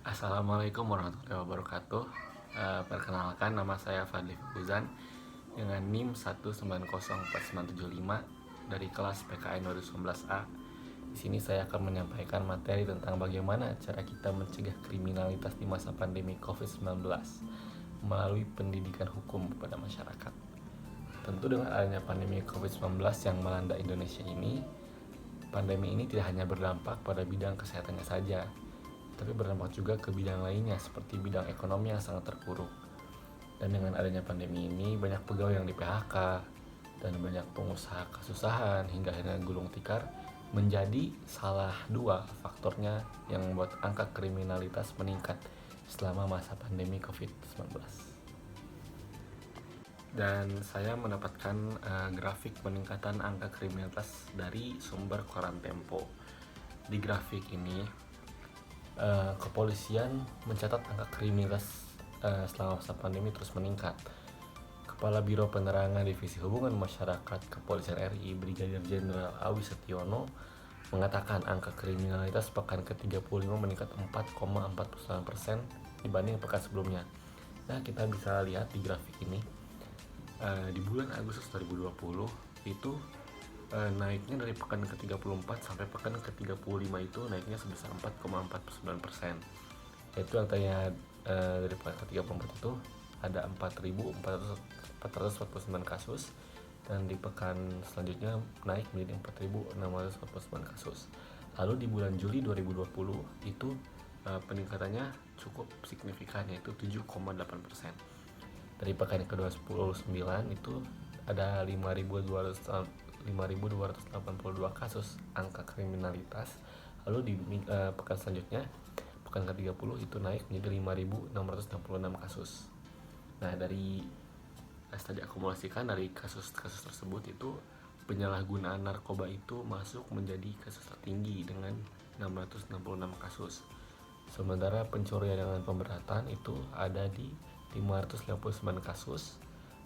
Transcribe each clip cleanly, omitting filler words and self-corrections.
Assalamualaikum warahmatullahi wabarakatuh. Perkenalkan, nama saya Fadli Fauzan dengan NIM 1904975 dari kelas PKN 2019A. Di sini saya akan menyampaikan materi tentang bagaimana cara kita mencegah kriminalitas di masa pandemi COVID-19 melalui pendidikan hukum kepada masyarakat. Tentu dengan adanya pandemi COVID-19 yang melanda Indonesia ini, pandemi ini tidak hanya berdampak pada bidang kesehatannya saja, tapi berdampak juga ke bidang lainnya seperti bidang ekonomi yang sangat terpuruk. Dan dengan adanya pandemi ini, banyak pegawai yang di PHK dan banyak pengusaha kesusahan hingga akhirnya gulung tikar, menjadi salah dua faktornya yang membuat angka kriminalitas meningkat selama masa pandemi COVID-19. Dan saya mendapatkan grafik peningkatan angka kriminalitas dari sumber koran Tempo. Di grafik ini, kepolisian mencatat angka kriminalitas selama masa pandemi terus meningkat. Kepala Biro Penerangan Divisi Hubungan Masyarakat Kepolisian RI Brigadir Jenderal Awi Setiono mengatakan angka kriminalitas pekan ke-35 meningkat 4,49% dibanding pekan sebelumnya. Nah, kita bisa lihat di grafik ini, di bulan Agustus 2020 itu naiknya dari pekan ke-34 sampai pekan ke-35 itu naiknya sebesar 4,49%. Yaitu yang tadinya dari pekan ke-34 itu ada 4.449 kasus, dan di pekan selanjutnya naik menjadi 4.649 kasus. Lalu di bulan Juli 2020 itu peningkatannya cukup signifikan, yaitu 7,8%. Dari pekan ke-29 itu ada 5.282 kasus angka kriminalitas. Lalu di pekan selanjutnya, pekan ke-30 itu naik menjadi 5.666 kasus. Nah, dari tadi akumulasikan dari kasus-kasus tersebut itu, penyalahgunaan narkoba itu masuk menjadi kasus tertinggi dengan 666 kasus. Sementara pencurian dengan pemberatan itu ada di 559 kasus,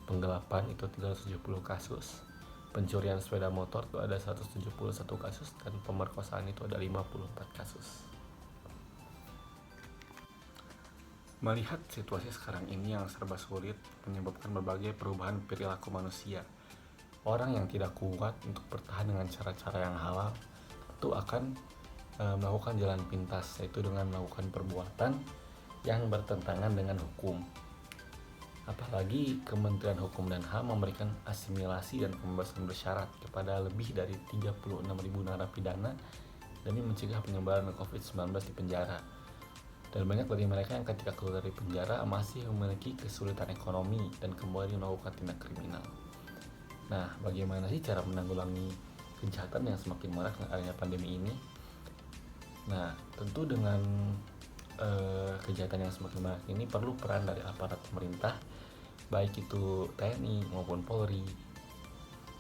penggelapan itu 370 kasus, pencurian sepeda motor itu ada 171 kasus, dan pemerkosaan itu ada 54 kasus. Melihat situasi sekarang ini yang serba sulit menyebabkan berbagai perubahan perilaku manusia, orang yang tidak kuat untuk bertahan dengan cara-cara yang halal tentu akan melakukan jalan pintas, yaitu dengan melakukan perbuatan yang bertentangan dengan hukum. Apalagi Kementerian Hukum dan HAM memberikan asimilasi dan pembebasan bersyarat kepada lebih dari 36.000 narapidana demi mencegah penyebaran COVID-19 di penjara. Dan banyak dari mereka yang ketika keluar dari penjara masih memiliki kesulitan ekonomi dan kembali melakukan tindak kriminal. Nah, bagaimana sih cara menanggulangi kejahatan yang semakin marak dengan adanya pandemi ini? Nah, tentu dengan kejahatan yang semakin marak ini perlu peran dari aparat pemerintah, baik itu TNI maupun Polri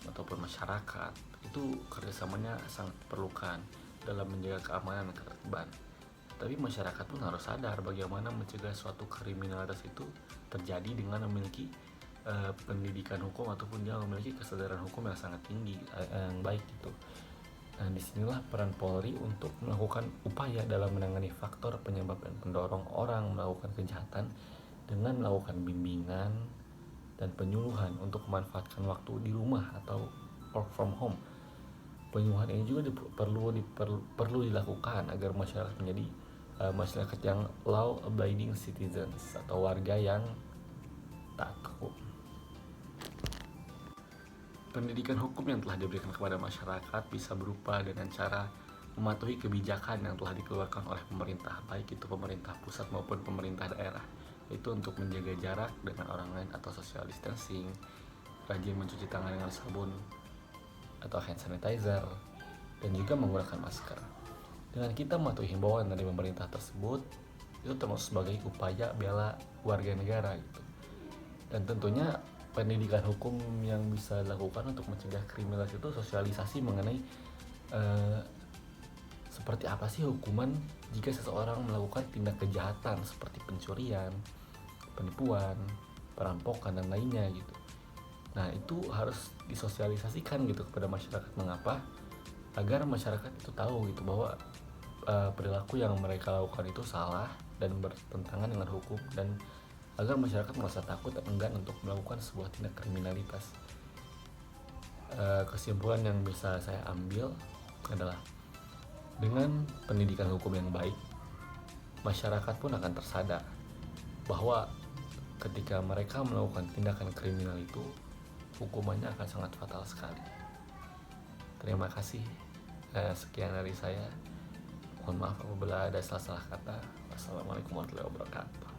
ataupun masyarakat. Itu kerjasamanya sangat diperlukan dalam menjaga keamanan dan ketertiban. Tapi masyarakat pun harus sadar bagaimana mencegah suatu kriminalitas itu terjadi dengan memiliki pendidikan hukum ataupun dia memiliki kesadaran hukum yang sangat tinggi, yang baik gitu. Nah, disinilah peran Polri untuk melakukan upaya dalam menangani faktor penyebab dan pendorong orang melakukan kejahatan dengan melakukan bimbingan dan penyuluhan untuk memanfaatkan waktu di rumah atau work from home. Penyuluhan ini juga perlu dilakukan agar masyarakat menjadi masyarakat yang law abiding citizens atau warga yang taat hukum. Pendidikan hukum yang telah diberikan kepada masyarakat bisa berupa dengan cara mematuhi kebijakan yang telah dikeluarkan oleh pemerintah, baik itu pemerintah pusat maupun pemerintah daerah, yaitu untuk menjaga jarak dengan orang lain atau social distancing, rajin mencuci tangan dengan sabun atau hand sanitizer, dan juga menggunakan masker. Dengan kita mematuhi himbauan dari pemerintah tersebut, itu termasuk sebagai upaya bela warga negara gitu. Dan tentunya pendidikan hukum yang bisa dilakukan untuk mencegah kriminalitas itu sosialisasi mengenai seperti apa sih hukuman jika seseorang melakukan tindak kejahatan seperti pencurian, penipuan, perampokan, dan lainnya gitu. Nah, itu harus disosialisasikan gitu kepada masyarakat. Mengapa? Agar masyarakat itu tahu gitu bahwa perilaku yang mereka lakukan itu salah dan bertentangan dengan hukum, dan agar masyarakat merasa takut dan enggan untuk melakukan sebuah tindak kriminalitas. Kesimpulan yang bisa saya ambil adalah dengan pendidikan hukum yang baik, masyarakat pun akan tersadar bahwa ketika mereka melakukan tindakan kriminal itu, hukumannya akan sangat fatal sekali. Terima kasih. Sekian dari saya. Mohon maaf apabila ada salah-salah kata. Wassalamualaikum warahmatullahi wabarakatuh.